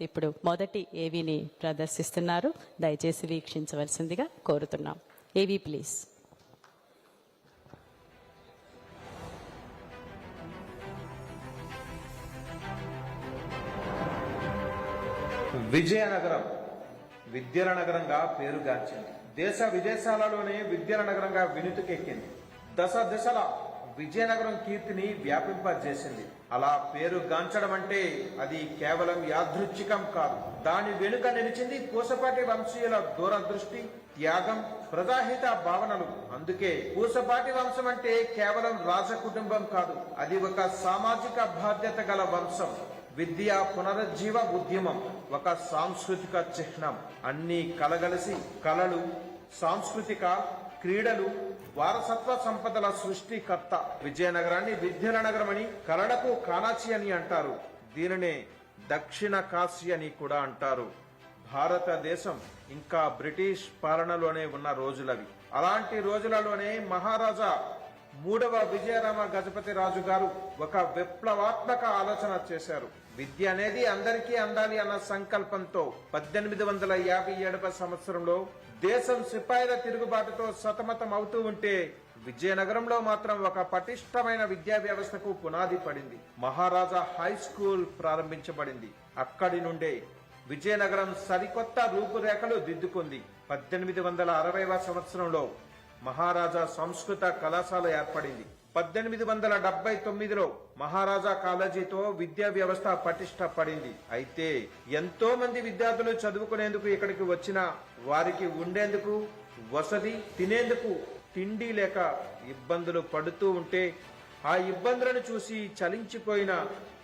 ఇప్పుడు మొదటి ఏవీని ప్రదర్శిస్తున్నారు. దయచేసి వీక్షించవలసిందిగా కోరుతున్నాం. ఏవీ ప్లీజ్. విజయనగరం విద్యల నగరంగా పేరుగాంచింది. దేశ విదేశాలలోనే విద్యల నగరంగా వినుతికెక్కింది. దశ దిశల విజయనగరం కీర్తిని వ్యాపింపజేసింది. అలా పేరుగాంచడం అంటే అది కేవలం యాదృచ్ఛికం కాదు. దాని వెనుక నిలిచింది పూసపాటి వంశీయుల దూరదృష్టి, త్యాగం, ప్రజాహిత భావనలు. అందుకే పూసపాటి వంశం అంటే కేవలం రాజ కుటుంబం కాదు, అది ఒక సామాజిక బాధ్యత గల వంశం. విద్యా పునరుజ్జీవ ఉద్యమం, ఒక సాంస్కృతిక చిహ్నం. అన్ని కలగలిసి కళలు, సాంస్కృతిక, క్రీడలు, వారసత్వ సంపదల సృష్టికర్త. విజయనగరాన్ని విద్యల నగరమని, కళలకు కానాచి అని అంటారు. దీనినే దక్షిణ కాశీ అని కూడా అంటారు. భారతదేశం ఇంకా బ్రిటిష్ పాలనలోనే ఉన్న రోజులవి. అలాంటి రోజులలోనే మహారాజా 3వ విజయరామ గజపతి రాజు గారు ఒక విప్లవాత్మక ఆలోచన చేశారు. విద్య అనేది అందరికీ అందాలి అన్న సంకల్పంతో 1857వ సంవత్సరంలో దేశం సిపాయిల తిరుగుబాటుతో సతమతం అవుతూ ఉంటే విజయనగరంలో మాత్రం ఒక పటిష్టమైన విద్యా వ్యవస్థకు పునాది పడింది. మహారాజా హై స్కూల్ ప్రారంభించబడింది. అక్కడి నుండే విజయనగరం సరికొత్త రూపురేఖలు దిద్దుకుంది. 1860వ సంవత్సరంలో మహారాజా సంస్కృత కళాశాల ఏర్పడింది. 1879లో మహారాజా కాలేజీతో విద్యా వ్యవస్థ పటిష్టపడింది. అయితే ఎంతో మంది విద్యార్థులు చదువుకునేందుకు ఇక్కడికి వచ్చిన వారికి ఉండేందుకు వసతి, తినేందుకు తిండి లేక ఇబ్బందులు పడుతూ ఉంటే ఆ ఇబ్బందులను చూసి చలించిపోయిన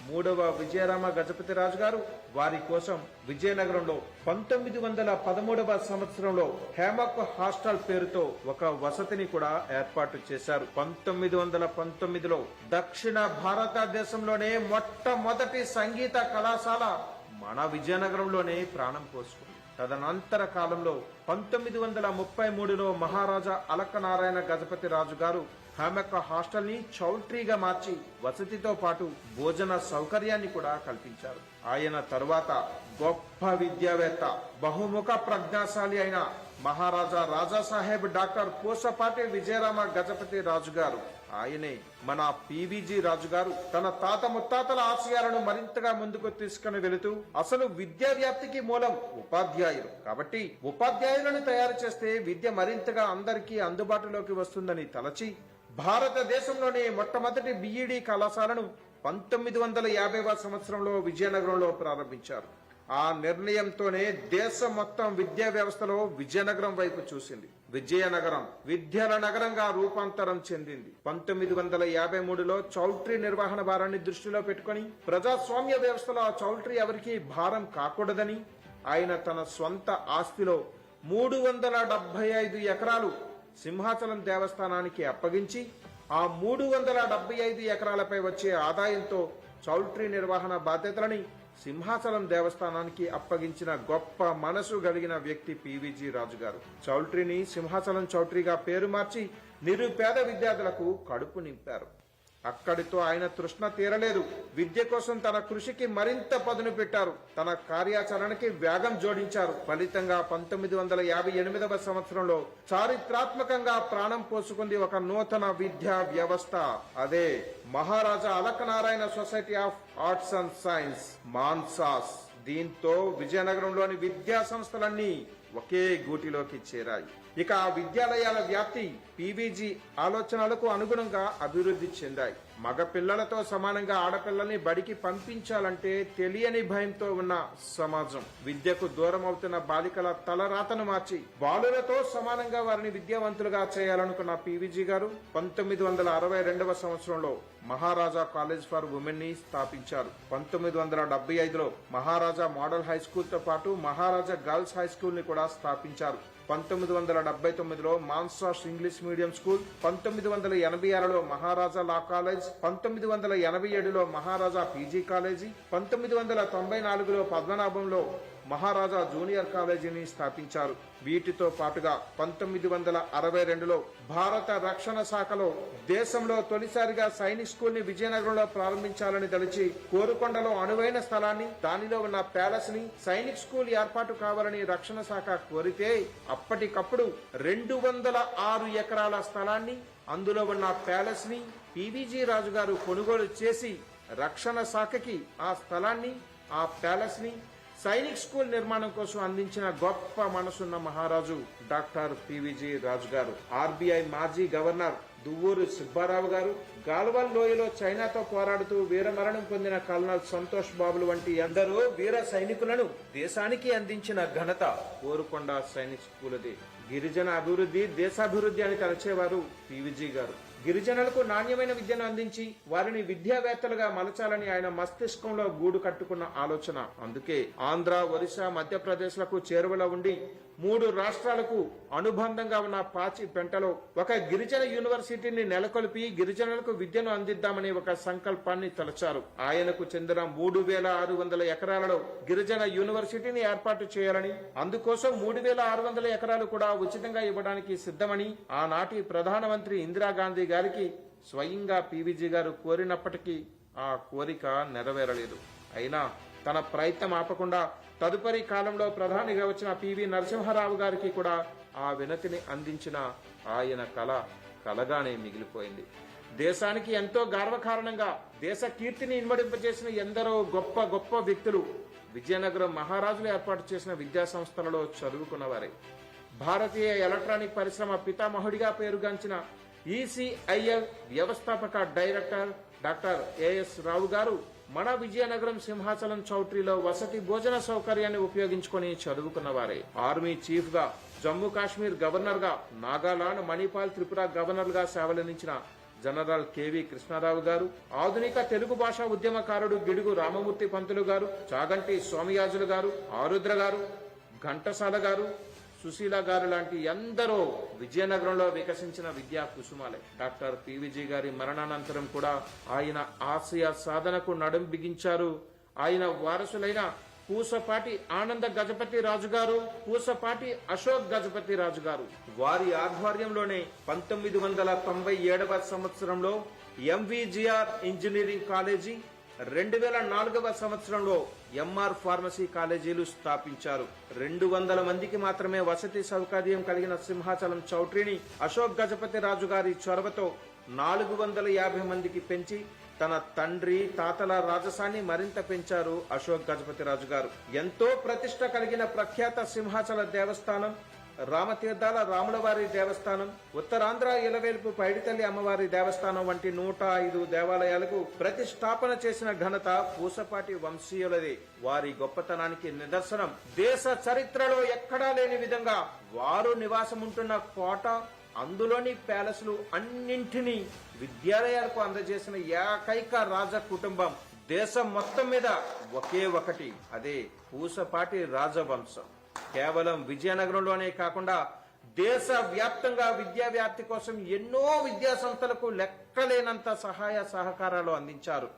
3వ విజయరామ గజపతి రాజు గారు వారి కోసం విజయనగరంలో 1913వ సంవత్సరంలో హేమక్ హాస్టల్ పేరుతో ఒక వసతిని కూడా ఏర్పాటు చేశారు. 1919లో దక్షిణ భారతదేశంలోనే మొట్టమొదటి సంగీత కళాశాల మన విజయనగరంలోనే ప్రాణం పోసుకుంది. తదనంతర కాలంలో 1933లో మహారాజా అలకనారాయణ గజపతి రాజు గారు హేమక్ హాస్టల్ ని చౌల్ట్రీగా మార్చి వసతితో పాటు భోజన సౌకర్యాన్ని కూడా కల్పించారు. ఆయన తరువాత గొప్ప విద్యావేత్త, బహుముఖ ప్రజ్ఞాశాలి అయిన మహారాజా రాజాసాహెబ్ డాక్టర్ పూసపాటి విజయరామ గజపతి రాజు గారు, ఆయనే మన పివిజి రాజు గారు తన తాత ముత్తాతల ఆశయాలను మరింతగా ముందుకు తీసుకుని వెళుతూ అసలు విద్యా వ్యాప్తికి మూలం ఉపాధ్యాయులు కాబట్టి ఉపాధ్యాయులను తయారు చేస్తే విద్య మరింతగా అందరికీ అందుబాటులోకి వస్తుందని తలచి భారతదేశంలోనే మొట్టమొదటి బిఈడి కళాశాలను 1950వ సంవత్సరంలో విజయనగరంలో ప్రారంభించారు. ఆ నిర్ణయంతోనే దేశం మొత్తం విద్యా వ్యవస్థలో విజయనగరం వైపు చూసింది. విజయనగరం విద్యల నగరంగా రూపాంతరం చెందింది. 1953లో చౌల్ట్రీ నిర్వహణ భారాన్ని దృష్టిలో పెట్టుకుని ప్రజాస్వామ్య వ్యవస్థలో ఆ చౌల్ట్రీ ఎవరికీ భారం కాకూడదని ఆయన తన స్వంత ఆస్తిలో 375 ఎకరాలు సింహాచలం దేవస్థానానికి అప్పగించి ఆ 375 ఎకరాలపై వచ్చే ఆదాయంతో చౌల్ట్రీ నిర్వహణ బాధ్యతలని సింహాచలం దేవస్థానానికి అప్పగించిన గొప్ప మనసు కలిగిన వ్యక్తి పివిజి రాజు గారు. చౌల్ట్రీని సింహాచలం చౌల్ట్రీగా పేరు మార్చి నిరుపేద విద్యార్థులకు కడుపు నింపారు. అక్కడితో ఆయన తృష్ణ తీరలేదు. విద్య కోసం తన కృషికి మరింత పదును పెట్టారు. తన కార్యాచరణకి వేగం జోడించారు. ఫలితంగా 1958వ సంవత్సరంలో చారిత్రాత్మకంగా ప్రాణం పోసుకుంది ఒక నూతన విద్యా వ్యవస్థ. అదే Maharaja Alaknarayan society of arts and science, MANSAS. దీంతో విజయనగరంలోని విద్యా సంస్థలన్నీ ఒకే గూటిలోకి చేరాయి. ఇక ఆ విద్యాలయాల వ్యాప్తి పివిజి ఆలోచనలకు అనుగుణంగా అభివృద్ధి చెందాయి. మగ పిల్లలతో సమానంగా ఆడపిల్లల్ని బడికి పంపించాలంటే తెలియని భయంతో ఉన్న సమాజం, విద్యకు దూరం అవుతున్న బాలికల తలరాతను మార్చి బాలులతో సమానంగా వారిని విద్యావంతులుగా చేయాలనుకున్న పివిజి గారు 1962వ సంవత్సరంలో మహారాజా కాలేజ్ ఫర్ ఉమెన్ ని స్థాపించారు. 1975లో మహారాజా మోడల్ హై స్కూల్ తో పాటు మహారాజా గర్ల్స్ హై స్కూల్ ని కూడా స్థాపించారు. 1979లో మాన్సాస్ ఇంగ్లీష్ మీడియం స్కూల్, 1986లో మహారాజా లా కాలేజ్, 1987లో మహారాజా పీజీ కాలేజీ, 1994లో పద్మనాభంలో మహారాజా జూనియర్ కాలేజీని స్థాపించారు. వీటితో పాటుగా 1962లో భారత రక్షణ శాఖలో దేశంలో తొలిసారిగా సైనిక్ స్కూల్ ని విజయనగరంలో ప్రారంభించాలని తలచి కోరుకొండలో అనువైన స్థలాన్ని, దానిలో ఉన్న ప్యాలెస్ ని సైనిక్ స్కూల్ ఏర్పాటు కావాలని రక్షణ శాఖ కోరితే అప్పటికప్పుడు 206 ఎకరాల స్థలాన్ని, అందులో ఉన్న ప్యాలెస్ ని పివిజి రాజు గారు కొనుగోలు చేసి రక్షణ శాఖకి ఆ స్థలాన్ని, ఆ ప్యాలెస్ ని సైనిక్ స్కూల్ నిర్మాణం కోసం అందించిన గొప్ప మనసున్న మహారాజు డాక్టర్ పివిజి రాజు గారు. ఆర్బీఐ మాజీ గవర్నర్ దువ్వూరు సుబ్బారావు గారు, గాల్వాన్ లోయలో చైనాతో పోరాడుతూ వీరమరణం పొందిన కల్నల్ సంతోష్ బాబులు వంటి ఎందరో వీర సైనికులను దేశానికి అందించిన ఘనత కోరుకొండ సైనిక్ స్కూల్ది. గిరిజన అభివృద్ధి దేశాభివృద్ధి అని తలచేవారు పివిజి గారు. గిరిజనులకు నాణ్యమైన విద్యను అందించి వారిని విద్యావేత్తలుగా మలచాలని ఆయన మస్తిష్కంలో గూడు కట్టుకున్న ఆలోచన. అందుకే ఆంధ్ర, ఒరిస్సా, మధ్యప్రదేశ్ లకు చేరువలో ఉండి 3 రాష్ట్రాలకు అనుబంధంగా ఉన్న పాచిపెంటలో ఒక గిరిజన యూనివర్సిటీని నెలకొల్పి గిరిజనులకు విద్యను అందిద్దామనే ఒక సంకల్పాన్ని తలచారు. ఆయనకు చెందిన 3600 ఎకరాలలో గిరిజన యూనివర్సిటీని ఏర్పాటు చేయాలని, అందుకోసం 3600 ఎకరాలు కూడా ఉచితంగా ఇవ్వడానికి సిద్ధమని ఆనాటి ప్రధానమంత్రి ఇందిరాగాంధీ గారికి స్వయంగా పివిజి గారు కోరినప్పటికీ ఆ కోరిక నెరవేరలేదు. అయినా తన ప్రయత్నం ఆపకుండా తదుపరి కాలంలో ప్రధానిగా వచ్చిన పివి నరసింహారావు గారికి కూడా ఆ వినతిని అందించిన ఆయన కళ కలగానే మిగిలిపోయింది. దేశానికి ఎంతో గర్వకారణంగా దేశ కీర్తిని ఇన్మడింపజేసిన ఎందరో గొప్ప గొప్ప వ్యక్తులు విజయనగరం మహారాజులు ఏర్పాటు చేసిన విద్యా సంస్థలలో చదువుకున్నవారే. భారతీయ ఎలక్ట్రానిక్ పరిశ్రమ పితామహుడిగా పేరుగాంచిన ఈసీఐఎల్ వ్యవస్థాపక డైరెక్టర్ డాక్టర్ ఏఎస్ రావు గారు మన విజయనగరం సింహాచలం చౌట్రీలో వసతి భోజన సౌకర్యాన్ని ఉపయోగించుకుని చదువుకున్నవారే. ఆర్మీ చీఫ్ గా, జమ్మూ కాశ్మీర్ గవర్నర్ గా, నాగాలాండ్, మణిపాల్, త్రిపుర గవర్నర్ గా సేవలందించిన జనరల్ కెవి కృష్ణారావు గారు, ఆధునిక తెలుగు భాషా ఉద్యమకారుడు గిడుగు రామమూర్తి పంతులు గారు, చాగంటి సోమయాజులు గారు, ఆరుద్ర గారు, ఘంటసాల గారు, సుశీల గారు లాంటి ఎందరో విజయనగరంలో వికసించిన విద్యా కుసుమాలే. డాక్టర్ పివిజి గారి మరణానంతరం కూడా ఆయన ఆశయ సాధనకు నడుం బిగించారు. ఆయన వారసులైన పూసపాటి ఆనంద గజపతి రాజు గారు, పూసపాటి అశోక్ గజపతి రాజు గారు వారి ఆధ్వర్యంలోనే 1997వ సంవత్సరంలో ఎంవిజిఆర్ ఇంజనీరింగ్ కాలేజీ, 2004వ సంవత్సరంలో ఎంఆర్ ఫార్మసీ కాలేజీలు స్థాపించారు. 200 మందికి మాత్రమే వసతి సౌకర్యం కలిగిన సింహాచలం చౌట్రీని అశోక్ గజపతి రాజు గారి చొరవతో 450 మందికి పెంచి తన తండ్రి తాతల రాజసాన్ని మరింత పెంచారు అశోక్ గజపతి రాజు గారు. ఎంతో ప్రతిష్ట కలిగిన ప్రఖ్యాత సింహాచల దేవస్థానం, రామతీర్థాల రాములవారి దేవస్థానం, ఉత్తరాంధ్ర ఇలవేల్పు పైడితల్లి అమ్మవారి దేవస్థానం వంటి 105 దేవాలయాలకు ప్రతిష్టాపన చేసిన ఘనత పూసపాటి వంశీయులదే. వారి గొప్పతనానికి నిదర్శనం దేశ చరిత్రలో ఎక్కడా లేని విధంగా వారు నివాసముంటున్న కోట, అందులోని ప్యాలెస్లు అన్నింటినీ విద్యాలయాలకు అందజేసిన ఏకైక రాజ కుటుంబం దేశం మొత్తం మీద ఒకే ఒకటి, అదే పూసపాటి రాజవంశం. కేవలం విజయనగరంలోనే కాకుండా దేశ వ్యాప్తంగా విద్యా వ్యాప్తి కోసం ఎన్నో విద్యా సంస్థలకు లెక్కలేనంత సహాయ సహకారాలు అందించారు.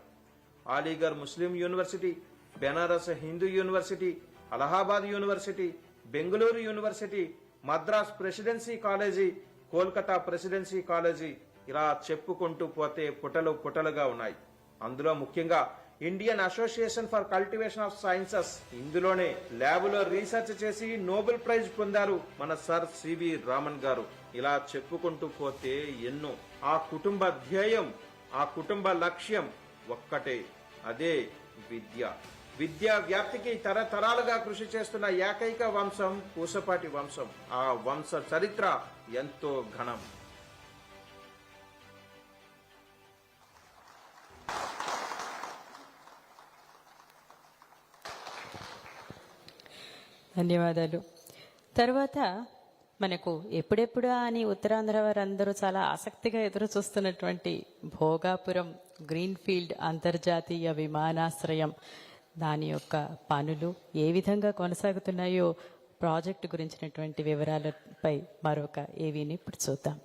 Aligarh Muslim university, Benaras Hindu university, Allahabad university, Bengaluru university, Madras presidency college, Kolkata presidency college, ఇలా చెప్పుకుంటూ పోతే పుటలు పుటలుగా ఉన్నాయి. అందులో ముఖ్యంగా Indian association for cultivation of sciences, ఇందులోనే ల్యాబ్లో రీసెర్చ్ చేసి నోబెల్ ప్రైజ్ పొందారు మన సర్ సివి రామన్ గారు. ఇలా చెప్పుకుంటూ పోతే ఎన్నో. ఆ కుటుంబ ధ్యేయం, ఆ కుటుంబ లక్ష్యం ఒక్కటే, అదే విద్య. విద్యా వ్యాప్తికి తరతరాలుగా కృషి చేస్తున్న ఏకైక వంశం పూసపాటి వంశం. ఆ వంశ చరిత్ర ఎంతో ఘనం. ధన్యవాదాలు. తర్వాత మనకు ఎప్పుడెప్పుడా అని ఉత్తరాంధ్ర వారందరూ చాలా ఆసక్తిగా ఎదురు చూస్తున్నటువంటి భోగాపురం గ్రీన్ఫీల్డ్ అంతర్జాతీయ విమానాశ్రయం, దాని యొక్క పనులు ఏ విధంగా కొనసాగుతున్నాయో ప్రాజెక్టు గురించినటువంటి వివరాలపై మరొక ఏవీని ఇప్పుడు చూద్దాం.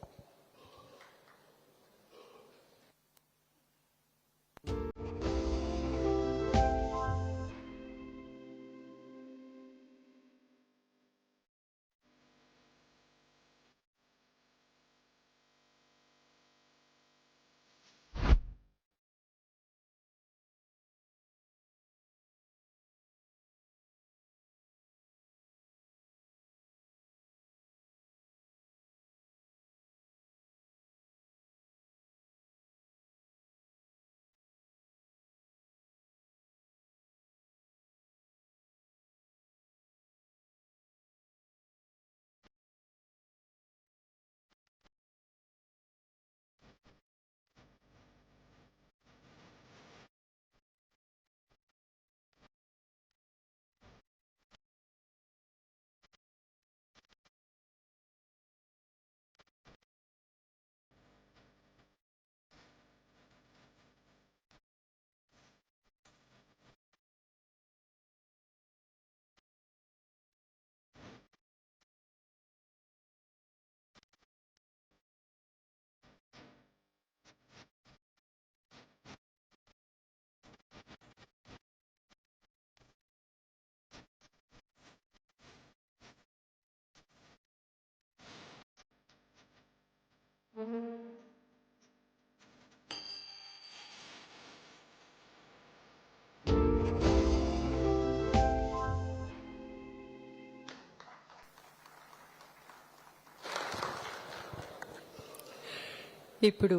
ఇప్పుడు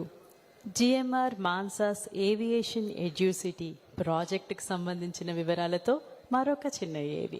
జిఎంఆర్ మాన్సాస్ ఏవియేషన్ ఎడ్యూసిటీ ప్రాజెక్టుకు సంబంధించిన వివరాలతో మరొక చిన్న ఏవి.